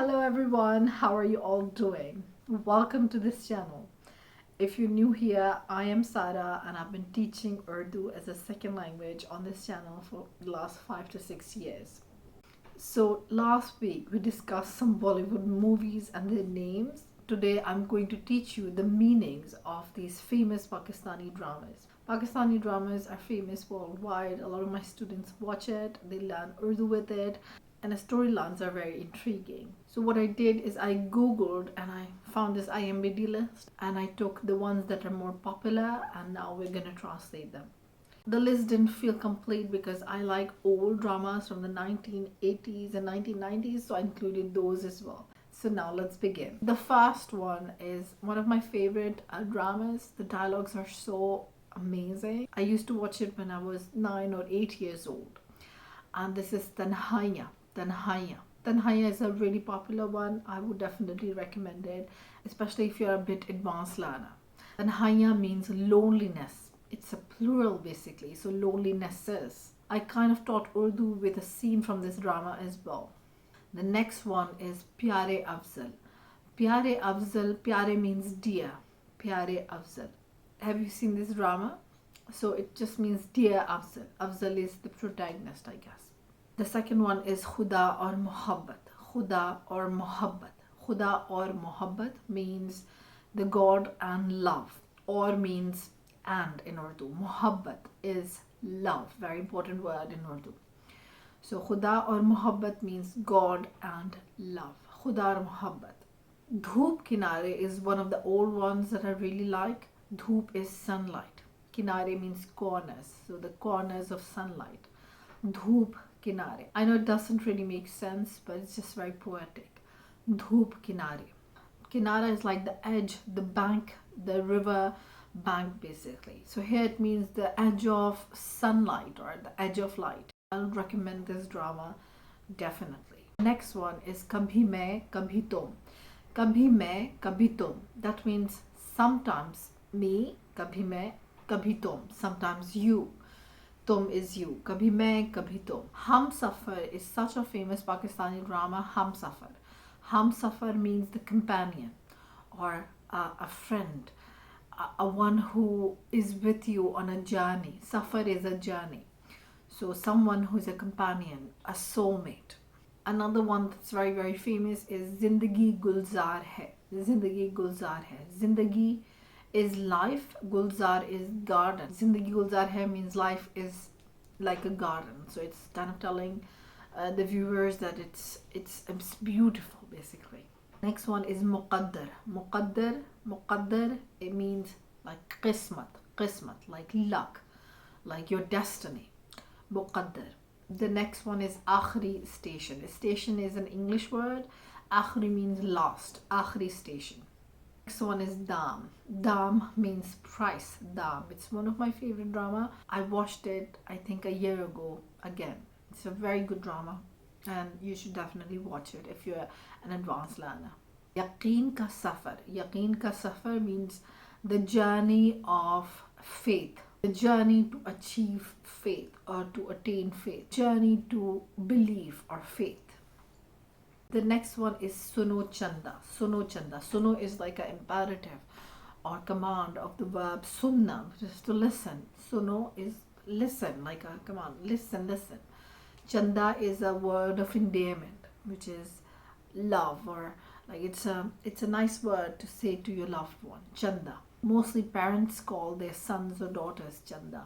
Hello everyone, how are you all doing? Welcome to this channel. If you're new here, I am Sara and I've been teaching Urdu as a second language on this channel for the last 5 to 6 years. So last week we discussed some Bollywood movies and their names. Today I'm going to teach you the meanings of these famous Pakistani dramas. Pakistani dramas are famous worldwide. A lot of my students watch it, they learn Urdu with it, and the storylines are very intriguing. So what I did is I googled and I found this IMDb list and I took the ones that are more popular and now we're gonna translate them. The list didn't feel complete because I like old dramas from the 1980s and 1990s, so I included those as well. So now let's begin. The first one is one of my favorite dramas. The dialogues are so amazing. I used to watch it when I was 9 or 8 years old. And this is Tanhaya. Tanhaya is a really popular one. I would definitely recommend it, especially if you're a bit advanced learner. Tanhaya means loneliness. It's a plural basically, so lonelinesses. I kind of taught Urdu with a scene from this drama as well. The next one is Pyare Afzal. Pyare Afzal, Pyare means dear. Pyare Afzal. Have you seen this drama? So it just means dear Afzal. Afzal is the protagonist, I guess. The second one is Khuda or Mohabbat. Khuda or Mohabbat. Khuda or Mohabbat means the God and love. Or means and in Urdu. Mohabbat is love. Very important word in Urdu. So Khuda or Mohabbat means God and love. Khuda or Mohabbat. Dhoop Kinare is one of the old ones that I really like. Dhoop is sunlight. Kinare means corners. So the corners of sunlight. Dhoop Kinare. I know it doesn't really make sense, but it's just very poetic. Dhoop Kinare. Kinara is like the edge, the bank, the river bank basically. So here it means the edge of sunlight or the edge of light. I would recommend this drama definitely. Next one is Kabhi Main Kabhi Tum. Kabhi Main Kabhi Tum. That means sometimes me, Kabhi Main Kabhi Tum. Sometimes you. Tum is you. Kabhi Main Kabhi Tum. Humsafar is such a famous Pakistani drama. Humsafar. Humsafar means the companion or a friend, a one who is with you on a journey. Safar is a journey. So someone who's a companion, a soulmate. Another one that's very, very famous is Zindagi Gulzar Hai. Zindagi Gulzar Hai. Zindagi is life, Gulzar is garden. Zindagi Gulzar Hai means life is like a garden. So it's kind of telling the viewers that it's beautiful basically. Next one is Muqaddar. Muqaddar, it means like qismat, like luck, like your destiny. Muqaddar. The next one is Akhri Station. Station is an English word. Akhri means last. Akhri Station. Next one is Dam. Dam means price. Dam. It's one of my favorite drama. I watched it I think a year ago again. It's a very good drama and you should definitely watch it if you're an advanced learner. Yaqeen ka safar. Yaqeen ka safar means the journey of faith. The journey to achieve faith or to attain faith. Journey to believe or faith. The next one is Suno Chanda. Suno Chanda. Suno is like an imperative or command of the verb sunna, which is to listen. Suno is listen, like a command. Listen, listen. Chanda is a word of endearment, which is love or like it's a nice word to say to your loved one. Chanda. Mostly parents call their sons or daughters Chanda.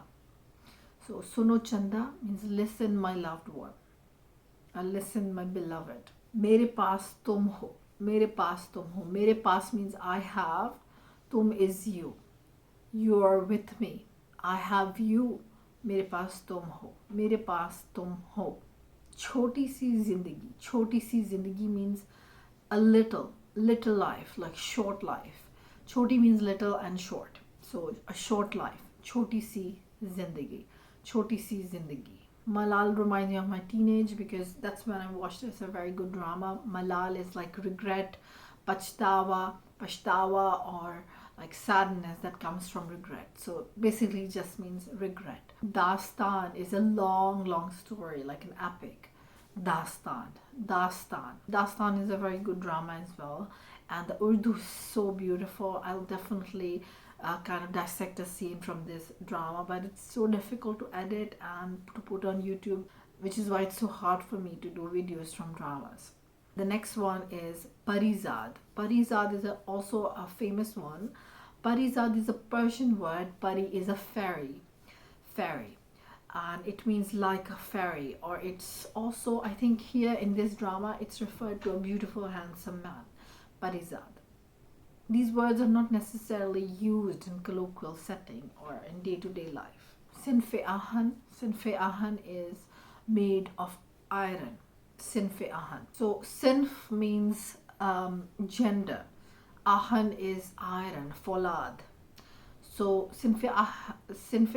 So Suno Chanda means listen my loved one. Or listen my beloved. Mere paas tum ho. Mere paas tum ho. Mere paas means I have. Tum is you. You are with me. I have you. Mere paas tum ho. Mere paas tum ho. Choti si zindagi. Choti si zindagi means a little life, like short life. Choti means little and short. So a short life. Choti si zindagi. Choti si zindagi. Malal reminds me of my teenage because that's when I watched it. It's a very good drama. Malal is like regret, pachtawa or like sadness that comes from regret. So basically it just means regret. Dastan is a long story, like an epic. Dastan. Dastan is a very good drama as well, and the Urdu is so beautiful. I'll definitely kind of dissect a scene from this drama, but it's so difficult to edit and to put on YouTube, which is why it's so hard for me to do videos from dramas. The next one is Parizad. Parizad is also a famous one. Parizad is a Persian word. Pari is a fairy, and it means like a fairy, or it's also, I think here in this drama, it's referred to a beautiful, handsome man. Parizad. These words are not necessarily used in colloquial setting or in day-to-day life. Sinfe ahan is made of iron. Sinfe ahan. So sinf means gender. Ahan is iron, folad. So sinfe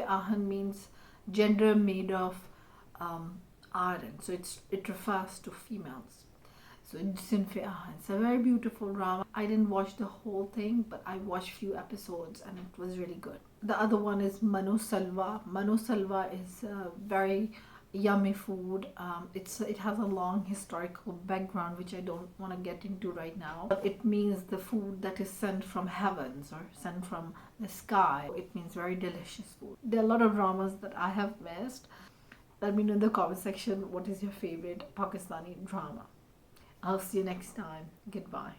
ahan means gender made of iron. So it refers to females. So Sinfe Ahan. It's a very beautiful drama. I didn't watch the whole thing, but I watched few episodes and it was really good. The other one is Mano Salwa. Mano Salwa is very yummy food. It has a long historical background which I don't want to get into right now. But it means the food that is sent from heavens or sent from the sky. It means very delicious food. There are a lot of dramas that I have missed. Let me know in the comment section what is your favorite Pakistani drama. I'll see you next time. Goodbye.